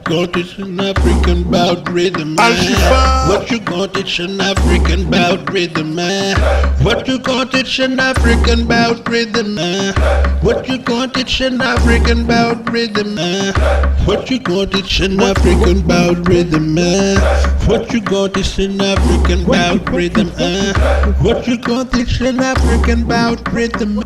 got is an African bout rhythm, man. Al-Shabaab. What you got is an African bout rhythm, man. What you got is an African bout rhythm, man. What you got is an African bout rhythm, man. What you got is an African bout rhythm, man. What you got is an African bout rhythm, man. What you got is an African bout rhythm.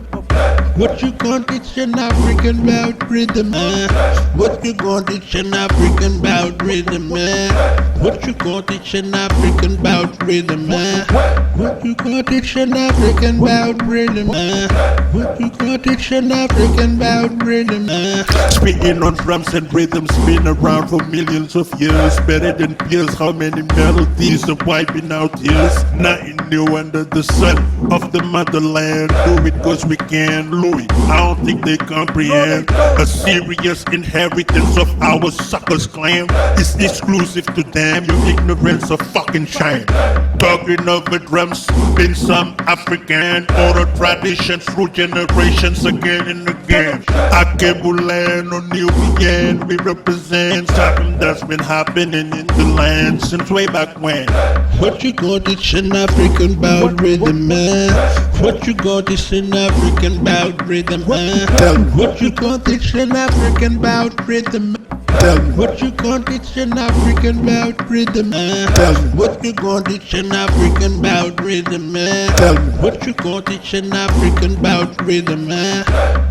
What you got is an African bout rhythm, man. What you got is an African bout rhythm, man. What you got is an African bout rhythm, man. What you got is an African bout rhythm, man. What you got is an African bout rhythm, man. Spitting on drums and rhythms, been around for millions of years. Better than peers, how many melodies are wiping out tears? Nothing new under the sun of the motherland. Do it cause we can, Louis. I don't think they comprehend. A serious inheritance of our suckers claim is exclusive to them. Your ignorance of fucking shame. Talking over drums, been some African oral traditions through generations again and again. Akebulan or Nubian, we represent something that's been happening in the land since way back when. What you got is an African bout rhythm, man. What you got is an African bout rhythm, man. What you got is an African bout rhythm. What you got is an African bout rhythm, man. What you got is an African bout rhythm, man. What you got is an African bout rhythm, man.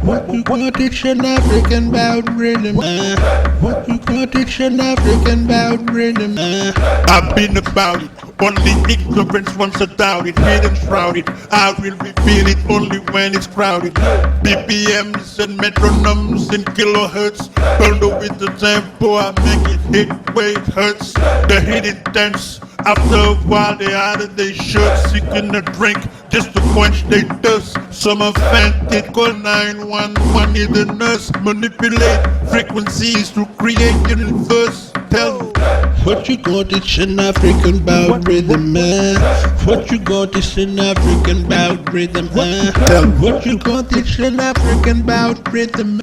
What you got is an African bout rhythm, man. What you got is an African bout rhythm, man. I've been about it. Only ignorance wants to doubt it, hidden shrouded. I will reveal it only when it's crowded. BPMs and metronomes and kilohertz. Bundle with the tempo, I make it hit where it hurts. The hidden tense. After a while they out of their shirts, seeking a drink just to quench their thirst. Some are fainted, call 911, need the nurse. Manipulate frequencies to create universe. Tell me. What you got is an African bout rhythm, man. What you got is an African bout rhythm, man. What you got is an African bout rhythm.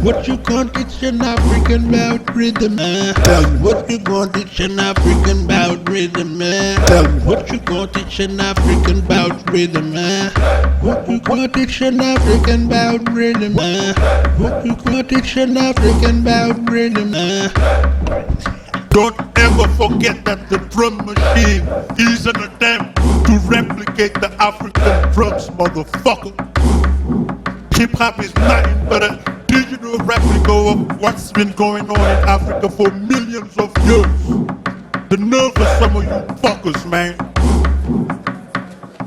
What you got is an African bout rhythm, man. What you got is an African bout rhythm, man. What you got is an African bout rhythm, man. What you got is an African bout rhythm, man. What you got is an African bout rhythm, man. Don't ever forget that the drum machine is an attempt to replicate the African drums, motherfucker. Hip-hop is nothing but a digital replica of what's been going on in Africa for millions of years. The nerve of some of you fuckers, man.